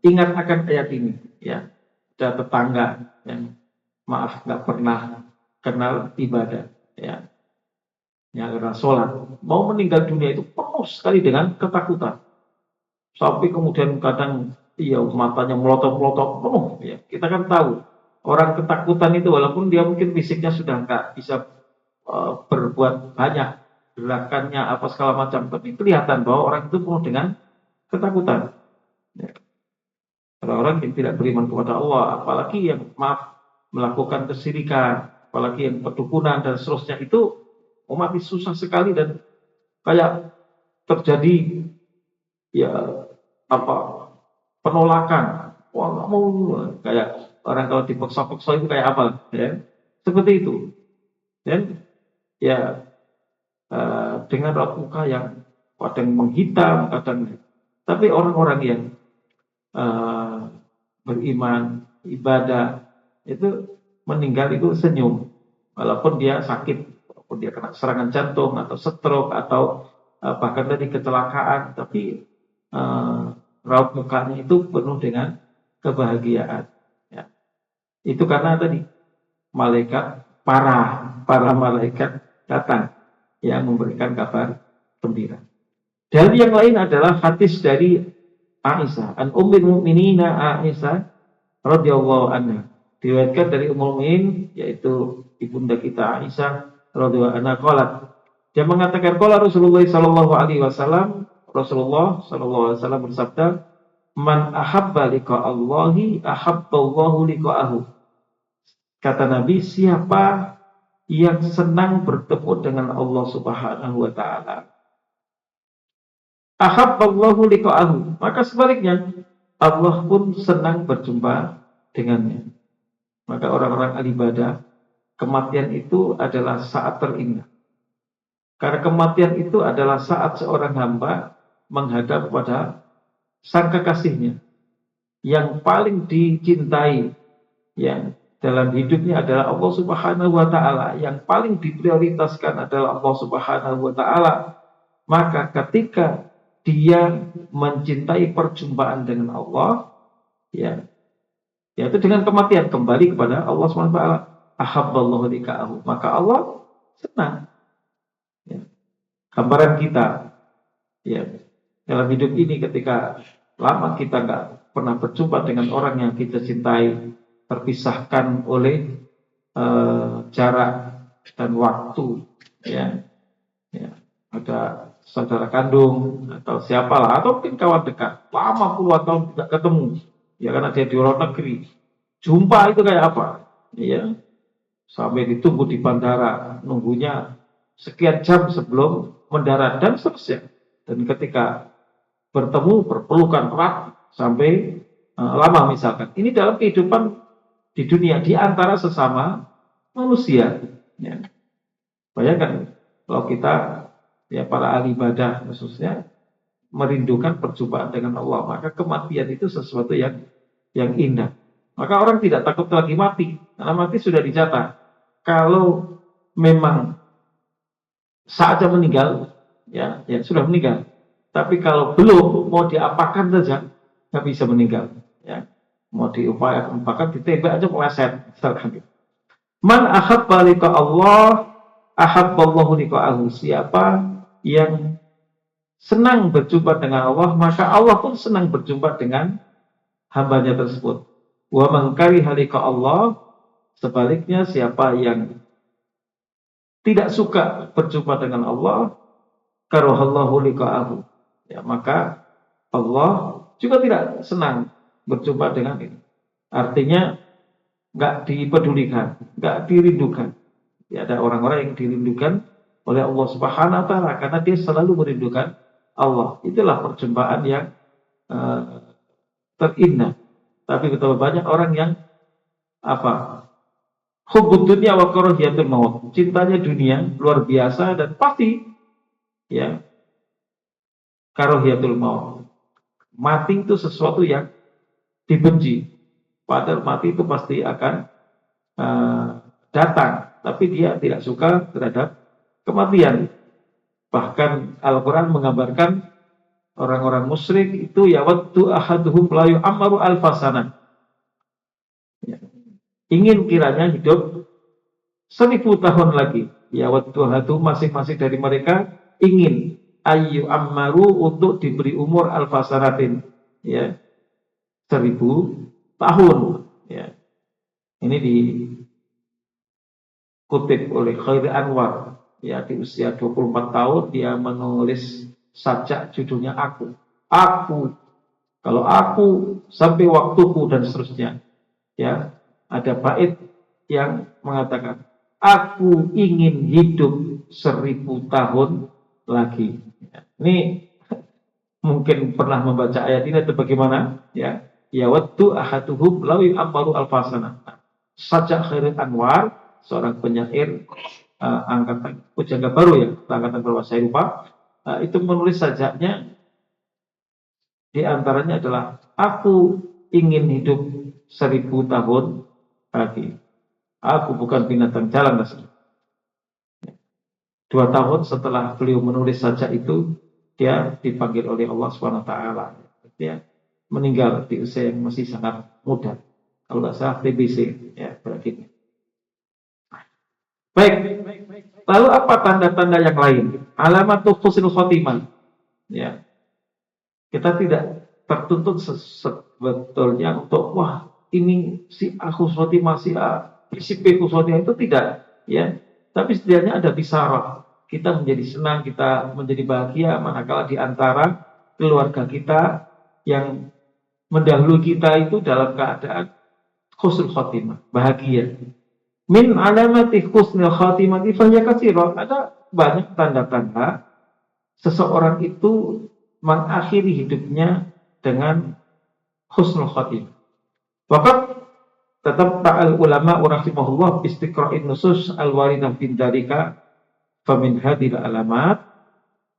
Ingat akan ayat ini, ya. Ada tetangga yang maaf nggak pernah kenal ibadah, ya, yang karena sholat mau meninggal dunia itu penuh sekali dengan ketakutan, sampai kemudian kadang iya matanya melotot-melotot penuh. Ya, kita kan tahu orang ketakutan itu walaupun dia mungkin fisiknya sudah nggak bisa berbuat banyak gerakannya apa segala macam, tapi kelihatan bahwa orang itu penuh dengan ketakutan. Ya. Orang-orang yang tidak beriman kepada Allah, apalagi yang maaf melakukan kesyirikan, apalagi yang perdukunan dan seterusnya, itu umat susah sekali dan kayak terjadi ya apa penolakan. Wah nggak mau, kayak orang kalau dipaksa-paksa itu kayak apa, ya seperti itu. Dan ya dengan raut muka yang kadang menghitam, kadang, tapi orang-orang yang beriman, ibadah, itu meninggal itu senyum, walaupun dia sakit, walaupun dia kena serangan jantung atau stroke atau bahkan dari kecelakaan, tapi raut mukanya itu penuh dengan kebahagiaan. Ya. Itu karena tadi malaikat para malaikat datang yang memberikan kabar gembira. Dan yang lain adalah hadis dari Aisyah, an ummul mukminina Aisyah radhiyallahu anha. Diriwayatkan dari Ummul Mukminin yaitu ibunda kita Aisyah radhiyallahu anha qalat. Dia mengatakan qala Rasulullah sallallahu alaihi wasallam, Rasulullah sallallahu alaihi wasallam bersabda, "Man ahabba liqa Allahi ahabballahu liqa'ahu." Kata Nabi, siapa yang senang bertemu dengan Allah Subhanahu wa taala, ahabballahu liqa'ahu, maka sebaliknya Allah pun senang berjumpa dengannya. Maka orang-orang al-ibadah, kematian itu adalah saat terindah. Karena kematian itu adalah saat seorang hamba menghadap pada sang kekasihnya yang paling dicintai, yang dalam hidupnya adalah Allah Subhanahu wa taala, yang paling diprioritaskan adalah Allah Subhanahu wa taala. Maka ketika dia mencintai perjumpaan dengan Allah, ya, yaitu dengan kematian kembali kepada Allah Subhanahu wa taala, ahabballahu liqa'ahu, maka Allah senang. Ya. Gambaran kita, ya, dalam hidup ini ketika lama kita nggak pernah berjumpa dengan orang yang kita cintai, terpisahkan oleh jarak dan waktu, ya, ya, ada saudara kandung atau siapalah atau mungkin kawan dekat, lama puluhan tahun tidak ketemu, ya karena dia di luar negeri. Jumpa itu kayak apa? Ya, sampai ditunggu di bandara, nunggunya sekian jam sebelum mendarat dan seterusnya. Dan ketika bertemu berpelukan erat sampai lama misalkan. Ini dalam kehidupan di dunia di antara sesama manusia. Ya. Bayangkan kalau kita ya para ahli ibadah khususnya merindukan perjumpaan dengan Allah, maka kematian itu sesuatu yang indah. Maka orang tidak takut lagi mati, karena mati sudah dicatat. Kalau memang saatnya meninggal, ya sudah meninggal. Tapi kalau belum, mau diapakan saja, nggak bisa meninggal. Ya. Mau diupayakan, bahkan ditembak aja meleset. Man ahabba liqa Allah, ahabballahu liqa'ahu. Siapa yang senang berjumpa dengan Allah, maka Allah pun senang berjumpa dengan hambanya tersebut. Wa man kariha liqa Allah, sebaliknya siapa yang tidak suka berjumpa dengan Allah, karahallahu liqa'ahu, ya maka Allah juga tidak senang berjumpa dengan ini. Artinya nggak dipedulikan, nggak dirindukan. Ya, ada orang-orang yang dirindukan oleh Allah Subhanahu wa taala karena dia selalu merindukan Allah. Itulah perjumpaan yang terindah. Tapi betapa banyak orang yang apa? Hubbud dunya wa karahiyatul maut. Cintanya dunia luar biasa dan pasti ya karahiyatul maut. Mati itu sesuatu yang dibenci. Padahal mati itu pasti akan datang, tapi dia tidak suka terhadap kematian. Bahkan Al-Quran menggambarkan orang-orang musyrik itu yawaddu ahaduhum la yu'ammaru alfasana. Ya. Ingin kiranya hidup 1000 tahun lagi. Yawaddu ahaduhum, masing-masing dari mereka ingin ayu ammaru, untuk diberi umur alfasanatin, ya 1000 tahun. Ya. Ini dikutip oleh Khairi Anwar. Ya, di usia 24 tahun dia menulis sajak judulnya Aku. Aku, kalau aku sampai waktuku dan seterusnya. Ya, ada bait yang mengatakan, aku ingin hidup 1000 tahun lagi. Ya, ini mungkin pernah membaca ayat ini atau bagaimana? Ya, ya waddu ahaduhum law yu'ammaru alfasana. Sajak Khairi Anwar, seorang penyair angkatan pujangga baru ya, angkatan berapa saya lupa, itu menulis sajaknya di antaranya adalah aku ingin hidup 1000 tahun lagi. Aku bukan binatang jalan rasanya. 2 tahun setelah beliau menulis sajak itu, dia dipanggil oleh Allah SWT. Dia meninggal di usia yang masih sangat muda. Kalau tidak salah TBC, ya berarti. Baik, lalu apa tanda-tanda yang lain? Alamatul husnul khotimah. Ya, kita tidak tertuntut sebetulnya untuk wah ini si A husnul khotimah, si A, si B husnul khotimah, itu tidak, ya. Tapi setidaknya ada bisyarah. Kita menjadi senang, kita menjadi bahagia manakala di antara keluarga kita yang mendahului kita itu dalam keadaan husnul khotimah, bahagia. Min alamati husnul khotimah fahya katsira. Ada banyak tanda-tanda seseorang itu mengakhiri hidupnya dengan husnul khotimah. Waqat tetap ta'al ulama rahimahullah istiqra'in nusus al-waridah bin dalika famin hadil alamat.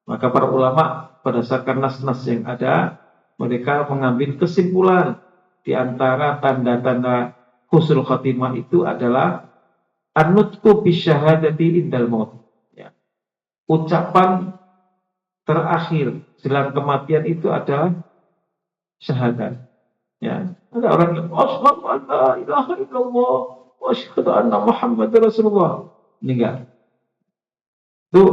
Maka para ulama berdasarkan nas-nas yang ada, mereka mengambil kesimpulan di antara tanda-tanda husnul khotimah itu adalah an-nutqu bisyahadati indal maut. Ya. Ucapan terakhir jelang kematian itu adalah syahadat. Ya. Ada orang yang asyhadu an la ilaha illallah wa asyhadu anna Muhammadar Rasulullah. Meninggal. Itu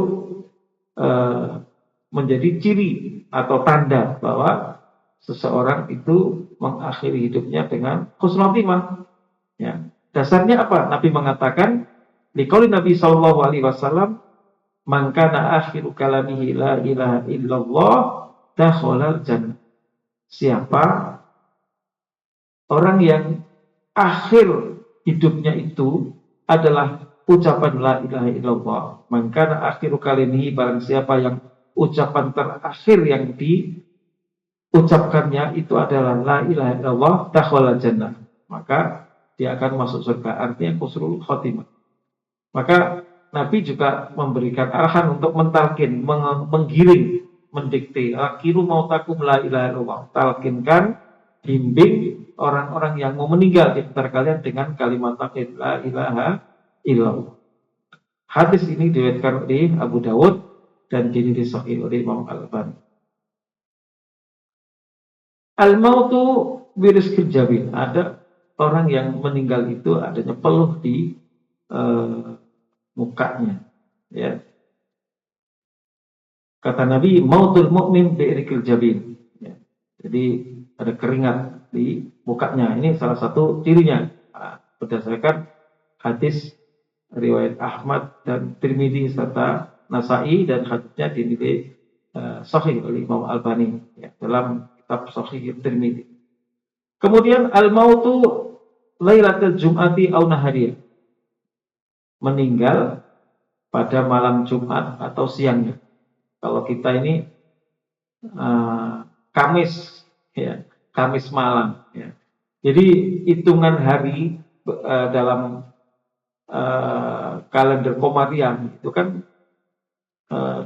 menjadi ciri atau tanda bahwa seseorang itu mengakhiri hidupnya dengan husnul khotimah. Ya. Dasarnya apa? Nabi mengatakan, liqauli Nabi sallallahu alaihi wasallam, man kana akhiru kalamihi la ilaha illallah dakhalal jannah. Siapa orang yang akhir hidupnya itu adalah ucapan la ilaha illallah. Man kana akhiru kalamihi, barang siapa yang ucapan terakhir yang diucapkannya itu adalah la ilaha illallah dakhalal jannah. Maka dia akan masuk surga. Artinya husnul khotimah. Maka Nabi juga memberikan arahan untuk mentalkin, menggiring, mendikte. Akiru mautakum la ilaha illallah. Talkinkan, bimbing orang-orang yang mau meninggal di antara kalian dengan kalimat tauhid la ilaha illallah. Hadis ini diriwayatkan oleh Abu Dawud dan dinilai sahih oleh Imam Al-Albani. Al-mautu birizqil jabin. Ada orang yang meninggal itu adanya peluh di mukanya, ya. Kata Nabi, mautul mukmin birizqil jabin. Ya. Jadi ada keringat di mukanya. Ini salah satu cirinya. Berdasarkan hadis riwayat Ahmad dan Tirmidzi serta Nasai, dan hadisnya dinilai sahih oleh Imam Albani, ya, dalam kitab Sahih Tirmidzi. Kemudian al-mautu lailatul jum'ati au nahariyah. Meninggal pada malam Jumat atau siangnya. Kalau kita ini Kamis, ya, Kamis malam, ya. Jadi hitungan hari dalam kalender Komarian itu kan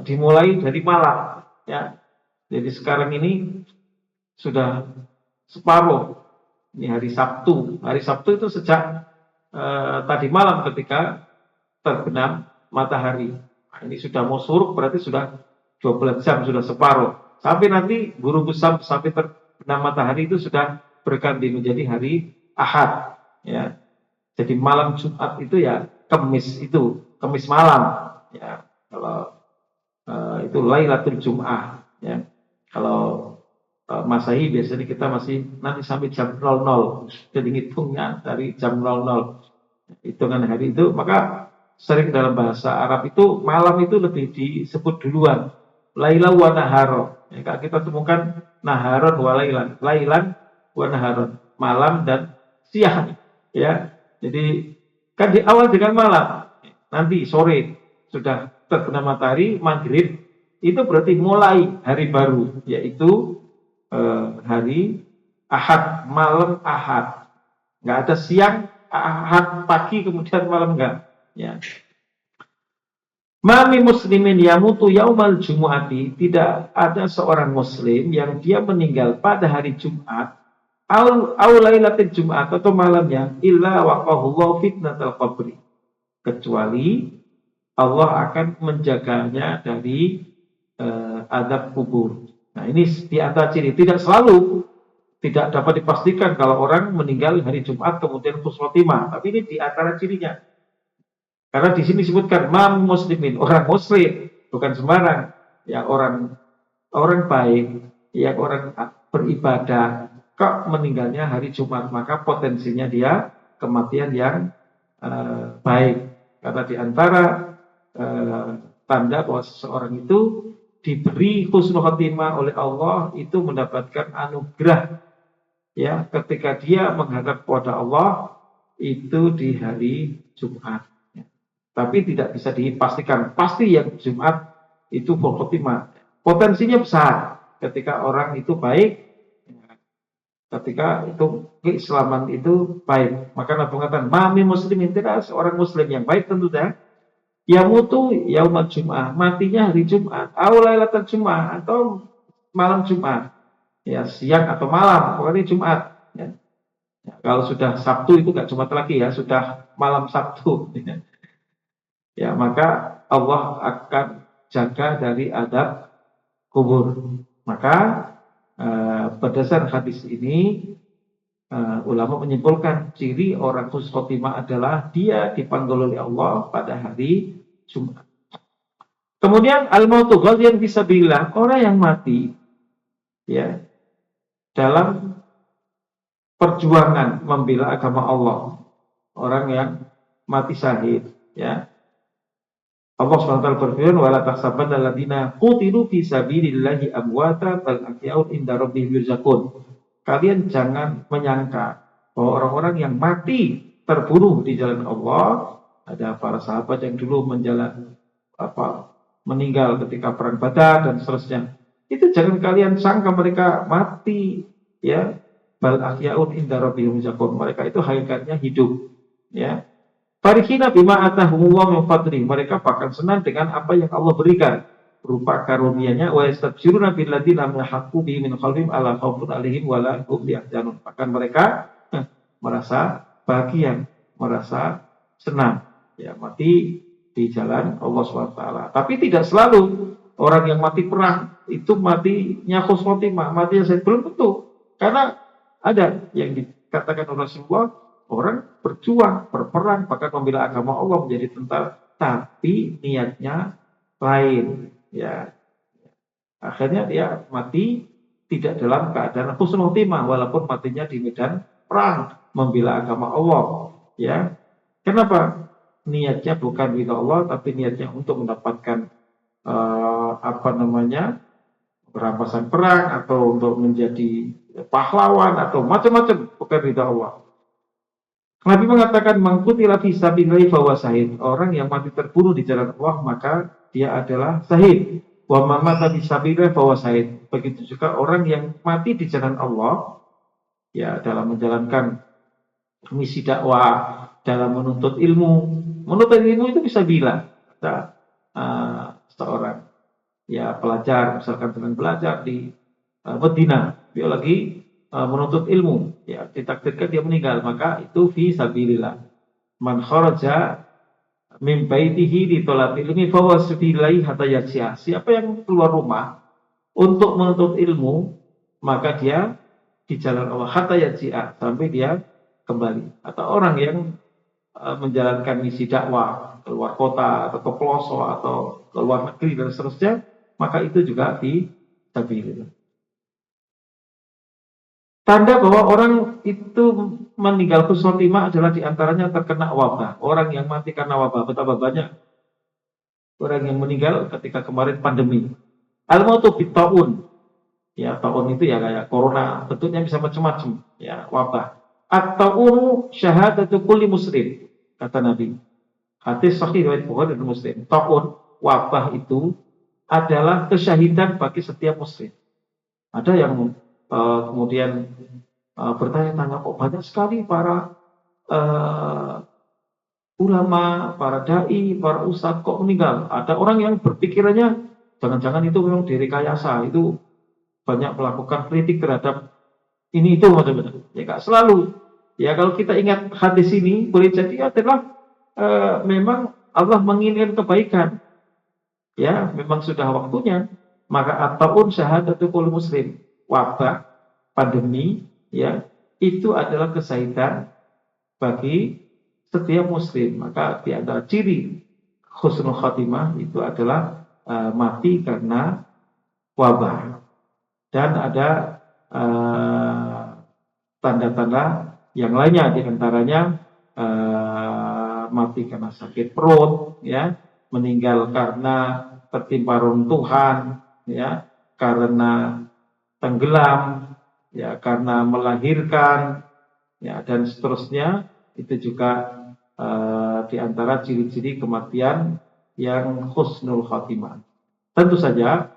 dimulai dari malam, ya. Jadi sekarang ini sudah separuh. Ini hari Sabtu. Hari Sabtu itu sejak tadi malam ketika terbenam matahari. Nah, ini sudah mau suruk, berarti sudah 12 jam, sudah separuh. Sampai nanti guru besar sampai terbenam matahari itu sudah berganti menjadi hari Ahad. Ya. Jadi malam Jumat itu ya Kamis itu, Kamis malam. Ya. Kalau itu Lailatul Jum'ah. Ya. Kalau Masehi biasanya kita masih nanti sampai jam 00. Jadi hitungnya dari jam 00. Hitungan hari itu, maka sering dalam bahasa Arab itu malam itu lebih disebut duluan. Laila wa naharo. Ya, kita temukan naharon wa lailan. Lailan wa naharon. Malam dan siang. Ya. Jadi kan di awal dengan malam. Nanti sore sudah terbenam matahari, maghrib, itu berarti mulai hari baru, yaitu hari Ahad, malam Ahad. Nggak ada siang Ahad pagi kemudian malam, enggak. Ya. Mami muslimin yamutu yaumal jumu'ati. Tidak ada seorang muslim yang dia meninggal pada hari Jumat au lailatul Jumat atau malamnya illa waqahullahu fitnatal qabri. Kecuali Allah akan menjaganya dari azab kubur. Nah, ini di antara ciri. Tidak selalu, tidak dapat dipastikan kalau orang meninggal hari Jumat kemudian husnul khotimah, tapi ini di antara cirinya. Karena di sini disebutkan mam muslimin, orang muslim, bukan sembarang. Ya orang baik, yang orang beribadah, kok meninggalnya hari Jumat, maka potensinya dia kematian yang baik. Karena di antara tanda bahwa seseorang itu diberi husnul khotimah oleh Allah itu mendapatkan anugerah, ya, ketika dia menghadap kepada Allah itu di hari Jumat. Tapi tidak bisa dipastikan pasti yang Jumat itu full khotimah. Potensinya besar ketika orang itu baik, ketika itu keislaman itu baik. Maka Nabi mengatakan, "Mami muslimin, tidak seorang muslim yang baik tentu dah ya mutu yaumat Jum'ah, matinya hari Jumat, aulailatul Jum'ah atau malam Jumat. Ya, siang atau malam, pokoknya Jumat, ya. Ya, kalau sudah Sabtu itu nggak Jumat lagi ya, sudah malam Sabtu. Ya, maka Allah akan jaga dari adab kubur. Maka berdasar hadis ini ulama menyimpulkan ciri orang husnul khotimah adalah dia dipanggil oleh Allah pada hari Jumat. Kemudian al-mautu ghaliyan fisabilillah, orang yang mati ya dalam perjuangan membela agama Allah, orang yang mati syahid, ya. Allah SWT berfirman, wala tahsabanna alladziina qutilu fi sabilillahi amwata bal ahya'un inda rabbihim yurzaqun. Kalian jangan menyangka bahwa orang-orang yang mati terbunuh di jalan Allah, ada para sahabat yang dulu meninggal ketika perang Badar dan seterusnya. Itu jangan kalian sangka mereka mati, ya. Bal ahya'un inda rabbihim yurzaqun. Mereka itu hakikatnya hidup, ya. Farihina bima atahumullah min fadli. Mereka bahkan senang dengan apa yang Allah berikan berupa karunia-Nya, wa yastabshiruna bil ladzina haqqu bi min qalbihim ala khaufun alaihim wa la hum yahzanun. Bahkan mereka merasa bahagia, merasa senang, ya, mati di jalan Allah SWT. Tapi tidak selalu orang yang mati perang itu matinya husnul khotimah, matinya saya belum tentu. Karena ada yang dikatakan oleh Rasulullah, orang berjuang, berperang, bahkan membela agama Allah menjadi tentara, tapi niatnya lain, ya. Akhirnya dia mati tidak dalam keadaan husnul khotimah, walaupun matinya di medan perang membela agama Allah, ya. Kenapa? Niatnya bukan ridha Allah, tapi niatnya untuk mendapatkan perampasan perang atau untuk menjadi pahlawan atau macam-macam, bukan ridha Allah. Nabi mengatakan mangkutila fi sabilillah fahuwa syahid. Orang yang mati terbunuh di jalan Allah maka dia adalah syahid. Wa man mata fi sabilillah fahuwa syahid. Begitu juga orang yang mati di jalan Allah, ya, dalam menjalankan misi dakwah, dalam menuntut ilmu. Menuntut ilmu itu bisa bila ada seorang, ya, pelajar, misalkan sedang belajar di Medina, dia lagi menuntut ilmu, ya, ditakdirkan dia meninggal, maka itu fi sabilillah. Man kharaja min baitihi li thalabil ilmi fa huwa sabilillah hatta yarji'a. Siapa yang keluar rumah untuk menuntut ilmu, maka dia di jalan Allah hatta yarji'a, sampai dia kembali. Atau orang yang menjalankan misi dakwah keluar kota atau ke pelosok atau ke luar negeri dan seterusnya, maka itu juga fi sabilillah. Tanda bahwa orang itu meninggal husnul khotimah adalah diantaranya terkena wabah. Orang yang mati karena wabah, betapa banyak orang yang meninggal ketika kemarin pandemi. Al-mautu bit-taun. Ya, taun itu ya kayak corona, bentuknya bisa macam-macam, ya, wabah. At-taunu syahadatu kulli muslim, kata Nabi. Hadis sahih riwayat Bukhari dan Muslim. Taun, wabah itu adalah kesyahidan bagi setiap muslim. Ada yang kemudian bertanya-tanya, kok banyak sekali para ulama, para dai, para ustadz kok meninggal. Ada orang yang berpikirannya jangan-jangan itu memang direkayasa, itu banyak melakukan kritik terhadap ini itu macam-macam. Ya nggak selalu. Ya kalau kita ingat hadis ini, boleh jadi adalah memang Allah menginginkan kebaikan. Ya, memang sudah waktunya. Maka at-taun syahadatu kulli muslim. Wabah, pandemi, ya, itu adalah kesyahidan bagi setiap muslim. Maka di antara ciri husnul khatimah itu adalah mati karena wabah. Dan ada tanda-tanda yang lainnya, di antaranya mati karena sakit perut, ya, meninggal karena tertimpa runtuhan, ya, karena tenggelam, ya, karena melahirkan, ya, dan seterusnya. Itu juga di antara ciri-ciri kematian yang husnul khatimah. Tentu saja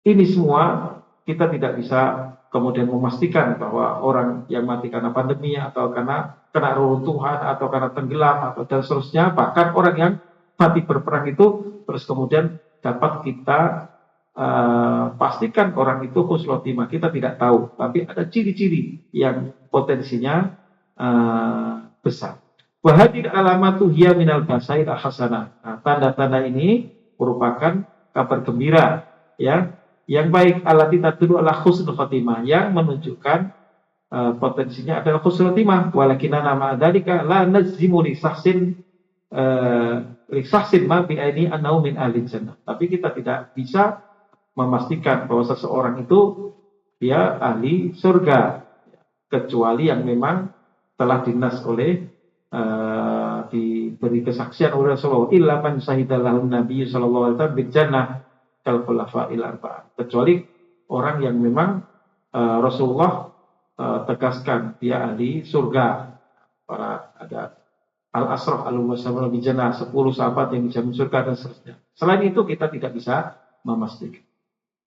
ini semua kita tidak bisa kemudian memastikan bahwa orang yang mati karena pandemi atau karena kena reruntuhan atau karena tenggelam atau dan seterusnya, bahkan orang yang mati berperang itu terus kemudian dapat kita pastikan orang itu husnul khotimah. Kita tidak tahu, tapi ada ciri-ciri yang potensinya besar. Wahadir alamatu hiya minal basair hasanah. Nah, tanda-tanda ini merupakan kabar gembira, ya, yang baik, alati tadullu ala husnul khotimah, yang menunjukkan potensinya adalah husnul khotimah. Walakinna nama dzalika la nazzimu li sahsin ma bi aini annahu min ahli jannah. Tapi kita tidak bisa memastikan bahwa seseorang itu dia ahli surga, kecuali yang memang telah dinas oleh diberi kesaksian oleh Rasulullah, illa man syahidalahu Nabi sallallahu alaihi wasallam bil jannah kal khulafa'il arba'ah. Kecuali orang yang memang Rasulullah tegaskan dia ahli surga. Para ada al-asraf al-mubasysyirun bil jannah, 10 sahabat yang dijamin surga dan seterusnya. Selain itu kita tidak bisa memastikan.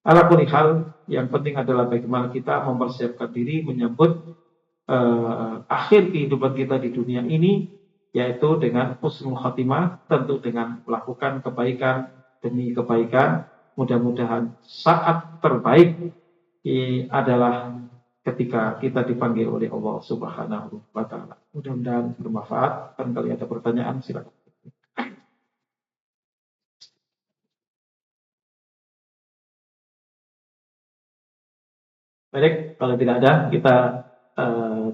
Ala kulli hal, yang penting adalah bagaimana kita mempersiapkan diri menyambut akhir kehidupan kita di dunia ini, yaitu dengan husnul khatimah, tentu dengan melakukan kebaikan demi kebaikan. Mudah-mudahan saat terbaik adalah ketika kita dipanggil oleh Allah Subhanahu wa Ta'ala. Mudah-mudahan bermanfaat. Barangkali ada pertanyaan, silakan. Baik, kalau tidak ada, kita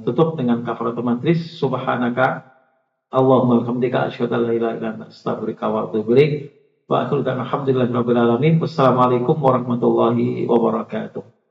tutup dengan kafaratul majlis. Subhanaka Allahumma hamdika asyhadu an la ilaha illa anta astaghfiruka wa atubu ilaik. Wa akhiru da'wana alhamdulillahirabbil alamin. Wassalamualaikum warahmatullahi wabarakatuh.